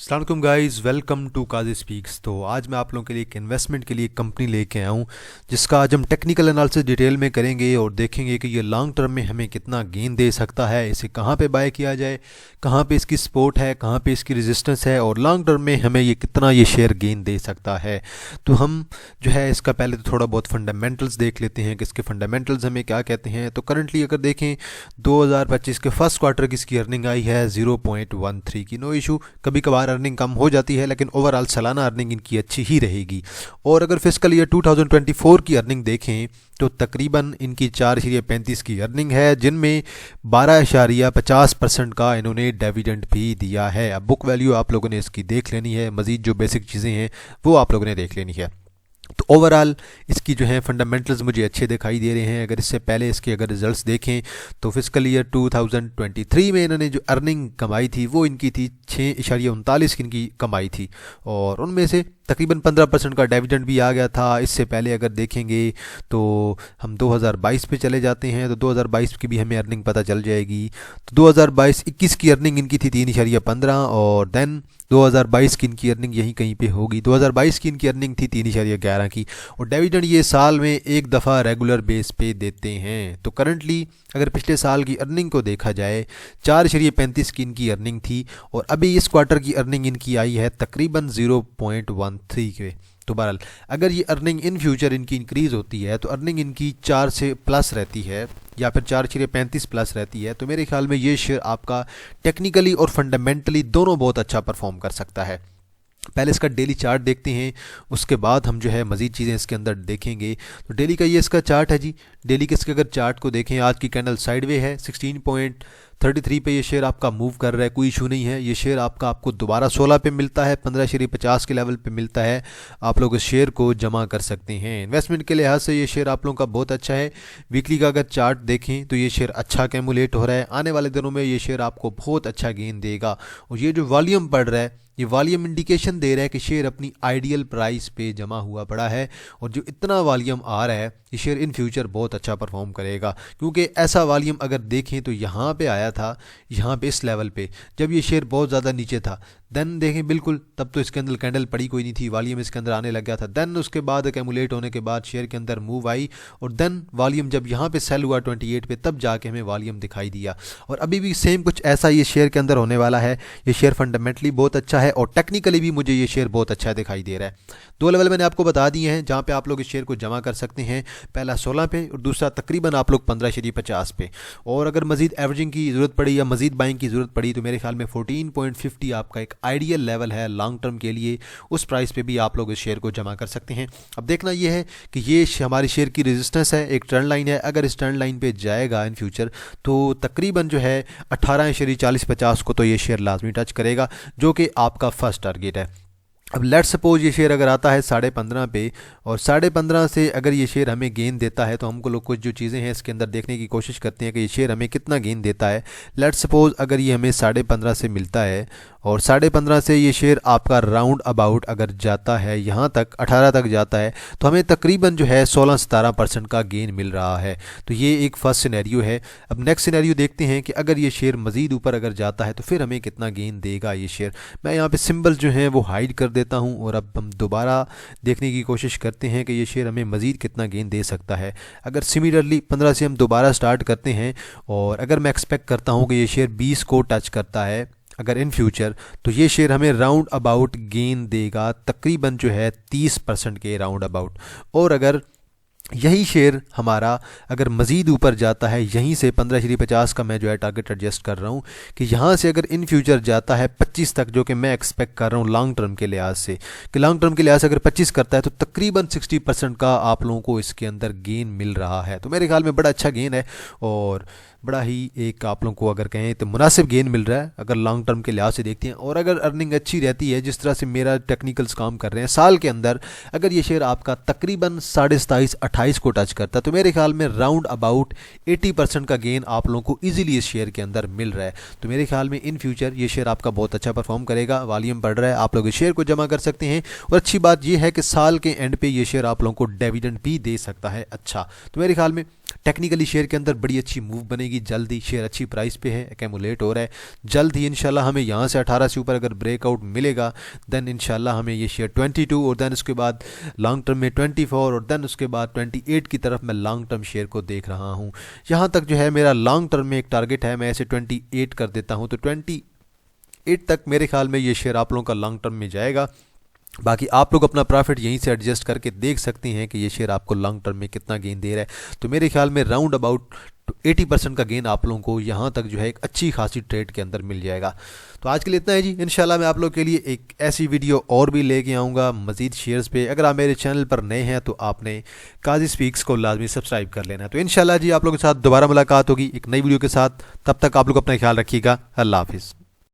अस्सलाम वालेकुम guys, welcome to Kazi speaks. तो आज मैं आप लोगों के लिए एक इन्वेस्टमेंट के लिए एक कंपनी लेके आया हूँ जिसका आज हम टेक्निकल एनालिसिस डिटेल में करेंगे और देखेंगे कि ये लॉन्ग टर्म में हमें कितना गेन दे सकता है, इसे कहाँ पे बाय किया जाए, कहाँ पे इसकी सपोर्ट है, कहाँ पे इसकी रेजिस्टेंस है और लॉन्ग टर्म में हमें ये कितना ये शेयर गेन दे सकता है। तो हम जो है इसका पहले तो थोड़ा बहुत फंडामेंटल्स देख लेते हैं कि इसके फंडामेंटल्स हमें क्या कहते हैं। तो करंटली अगर देखें 2025 के फर्स्ट क्वार्टर की इसकी अर्निंग आई है 0.13 की। नो इशू, कभी कभार अर्निंग कम हो जाती है लेकिन ओवरऑल सालाना अर्निंग इनकी अच्छी ही रहेगी। और अगर फिस्कल ईयर 2024 की अर्निंग देखें तो तकरीबन इनकी 4.35 की अर्निंग है, जिनमें 12.50% का इन्होंने डिविडेंड भी दिया है। अब बुक वैल्यू आप लोगों ने इसकी देख लेनी है, मज़ीद जो बेसिक चीज़ें हैं वो आप लोगों ने देख लेनी है। तो ओवरऑल इसकी जो है फंडामेंटल्स मुझे अच्छे दिखाई दे रहे हैं। अगर इससे पहले इसके अगर रिजल्ट्स देखें तो फिस्कल ईयर 2023 में इन्होंने जो अर्निंग कमाई थी वो इनकी थी 6.39 की इनकी कमाई थी और उनमें से तकरीबन 15% का डिविडेंड भी आ गया था। इससे पहले अगर देखेंगे तो हम 2022 पे चले जाते हैं तो 2022 की भी हमें अर्निंग पता चल जाएगी। तो 2022-21 की अर्निंग इनकी थी 3.15 और देन 2022 की इनकी अर्निंग यहीं कहीं पे होगी। 2022 की इनकी अर्निंग थी 3.11 की और डिविडेंड ये साल में एक दफ़ा रेगुलर बेस पे देते हैं। तो करंटली अगर पिछले साल की अर्निंग को देखा जाए 4.35 की इनकी अर्निंग थी और अभी इस क्वार्टर की अर्निंग इनकी आई है तकरीबन 0.13 के। तो बहरहाल अगर ये अर्निंग इन फ्यूचर इनकी इंक्रीज़ होती है तो अर्निंग इनकी 4 से प्लस रहती है या फिर 4.35 प्लस रहती है, तो मेरे ख्याल में ये शेयर आपका टेक्निकली और फंडामेंटली दोनों बहुत अच्छा परफॉर्म कर सकता है। पहले इसका डेली चार्ट देखते हैं, उसके बाद हम जो है मज़ीद चीज़ें इसके अंदर देखेंगे। तो डेली का ये इसका चार्ट है जी। डेली के इसके अगर चार्ट को देखें, आज की कैंडल साइडवे है, 16.33 पे ये शेयर आपका मूव कर रहा है, कोई इशू नहीं है। ये शेयर आपको दोबारा 16 पे मिलता है, 15.50 के लेवल पे मिलता है। आप लोग इस शेयर को जमा कर सकते हैं। इन्वेस्टमेंट के लिहाज से ये शेयर आप लोगों का बहुत अच्छा है। वीकली का अगर चार्ट देखें तो ये शेयर अच्छा कैमुलेट हो रहा है। आने वाले दिनों में ये शेयर आपको बहुत अच्छा गेन देगा और ये जो वॉल्यूम बढ़ रहा है ये वॉल्यूम इंडिकेशन दे रहा है कि शेयर अपनी आइडियल प्राइस पे जमा हुआ पड़ा है और जो इतना वॉल्यूम आ रहा है ये शेयर इन फ्यूचर बहुत अच्छा परफॉर्म करेगा। क्योंकि ऐसा वॉल्यूम अगर देखें तो यहाँ पे आया था, यहाँ पे इस लेवल पे जब ये शेयर बहुत ज़्यादा नीचे था, देन देखें बिल्कुल तब तो इसके अंदर कैंडल पड़ी कोई नहीं थी, वॉल्यूम इसके अंदर आने लग गया था। देन उसके बाद एक्यूमुलेट होने के बाद शेयर के अंदर मूव आई और देन वॉल्यूम जब यहाँ पे सेल हुआ 28 पे तब जाके हमें वॉल्यूम दिखाई दिया। और अभी भी सेम कुछ ऐसा ये शेयर के अंदर होने वाला है। ये शेयर फंडामेंटली बहुत अच्छा है और टेक्निकली भी मुझे ये शेयर बहुत अच्छा दिखाई दे रहा है। दो लेवल मैंने आपको बता दिए हैं जहाँ पे आप लोग इस शेयर को जमा कर सकते हैं, पहला 16 पे और दूसरा तकरीबन आप लोग 15.50 पे। और अगर मजीद एवरेजिंग की ज़रूरत पड़ी या मजीद बाइंग की ज़रूरत पड़ी तो मेरे ख्याल में 14.50 आपका एक आइडियल लेवल है लॉन्ग टर्म के लिए। उस प्राइस पे भी आप लोग इस शेयर को जमा कर सकते हैं। अब देखना यह है कि ये हमारी शेयर की रेजिस्टेंस है, एक ट्रेंड लाइन है। अगर इस ट्रेंड लाइन पे जाएगा इन फ्यूचर तो तकरीबन जो है 18.40-50 को तो ये शेयर लाजमी टच करेगा, जो कि आपका फर्स्ट टारगेट है। अब लेट्स सपोज ये शेयर अगर आता है 15.5 पे और 15.5 से अगर ये शेयर हमें गेन देता है तो हमको लोग कुछ जो चीज़ें हैं इसके अंदर देखने की कोशिश करते हैं कि ये शेयर हमें कितना गेन देता है। लेट्स सपोज अगर ये हमें 15.5 से मिलता है और 15.5 से ये शेयर आपका राउंड अबाउट अगर जाता है यहाँ तक 18 तक जाता है तो हमें तकरीबन जो है 16-17% का गेन मिल रहा है। तो ये एक फ़र्स्ट सिनेरियो है। अब नेक्स्ट सिनेरियो देखते हैं कि अगर ये शेयर मज़ीद ऊपर अगर जाता है तो फिर हमें कितना गेन देगा ये शेयर। मैं यहाँ पे सिंबल जो है वो हाइड कर देता हूँ और अब हम दोबारा देखने की कोशिश करते हैं कि ये शेयर हमें मज़ीद कितना गेन दे सकता है। अगर सिमिलरली 15 से हम दोबारा स्टार्ट करते हैं और अगर मैं एक्सपेक्ट करता हूँ कि ये शेयर 20 को टच करता है अगर इन फ्यूचर, तो ये शेयर हमें राउंड अबाउट गेन देगा तकरीबन जो है 30% के राउंड अबाउट। और अगर यही शेयर हमारा अगर मज़ीद ऊपर जाता है यहीं से 15.50 का मैं जो है टारगेट एडजस्ट कर रहा हूँ कि यहाँ से अगर इन फ्यूचर जाता है 25 तक, जो कि मैं एक्सपेक्ट कर रहा हूँ लॉन्ग टर्म के लिहाज से, कि लॉन्ग टर्म के लिहाज से अगर 25 करता है तो तकरीबन 60% का आप लोगों को इसके अंदर गेन मिल रहा है। तो मेरे ख्याल में बड़ा अच्छा गेन है और बड़ा ही एक आप लोगों को अगर कहें तो मुनासिब गेन मिल रहा है अगर लॉन्ग टर्म के लिहाज से देखते हैं। और अगर अर्निंग अच्छी रहती है जिस तरह से मेरा टेक्निकल्स काम कर रहे हैं, साल के अंदर अगर ये शेयर आपका तकरीबन 27.5-28 को टच करता है तो मेरे ख्याल में राउंड अबाउट 80% का गेन आप लोगों को ईजिली इस शेयर के अंदर मिल रहा है। तो मेरे ख्याल में इन फ्यूचर ये शेयर आपका बहुत अच्छा परफॉर्म करेगा। वॉल्यूम बढ़ रहा है, आप लोग इस शेयर को जमा कर सकते हैं और अच्छी बात यह है कि साल के एंड पे ये शेयर आप लोगों को डिविडेंड भी दे सकता है अच्छा। तो मेरे ख्याल में टेक्निकली शेयर के अंदर बड़ी अच्छी मूव बनेगी। मिलेगी जल्द ही। शेयर अच्छी प्राइस पे है, एक्यूमुलेट हो रहा है, जल्द ही इंशाल्लाह हमें यहाँ से 18 से ऊपर अगर ब्रेकआउट मिलेगा देन इंशाल्लाह हमें ये शेयर 22 और देन उसके बाद लॉन्ग टर्म में 24 और देन उसके बाद 28 की तरफ मैं लॉन्ग टर्म शेयर को देख रहा हूँ। यहाँ तक जो है मेरा लॉन्ग टर्म में एक टारगेट है, मैं ऐसे 28 कर देता हूँ, तो 28 तक मेरे ख्याल में ये शेयर आप लोगों का लॉन्ग टर्म में जाएगा। बाकी आप लोग अपना प्रॉफिट यहीं से एडजस्ट करके देख सकते हैं कि ये शेयर आपको लॉन्ग टर्म में कितना गेन दे रहा है। तो मेरे ख्याल में राउंड अबाउट 80% का गेन आप लोगों को यहाँ तक जो है एक अच्छी खासी ट्रेड के अंदर मिल जाएगा। तो आज के लिए इतना है जी। इंशाल्लाह मैं आप लोग के लिए एक ऐसी वीडियो और भी लेके आऊँगा मज़ीद शेयर्स पे। अगर आप मेरे चैनल पर नए हैं तो आपने काजी स्पीक्स को लाजमी सब्सक्राइब कर लेना। तो इंशाल्लाह जी आप लोगों के साथ दोबारा मुलाकात होगी एक नई वीडियो के साथ। तब तक आप लोग अपना ख्याल रखिएगा। अल्लाह हाफिज़।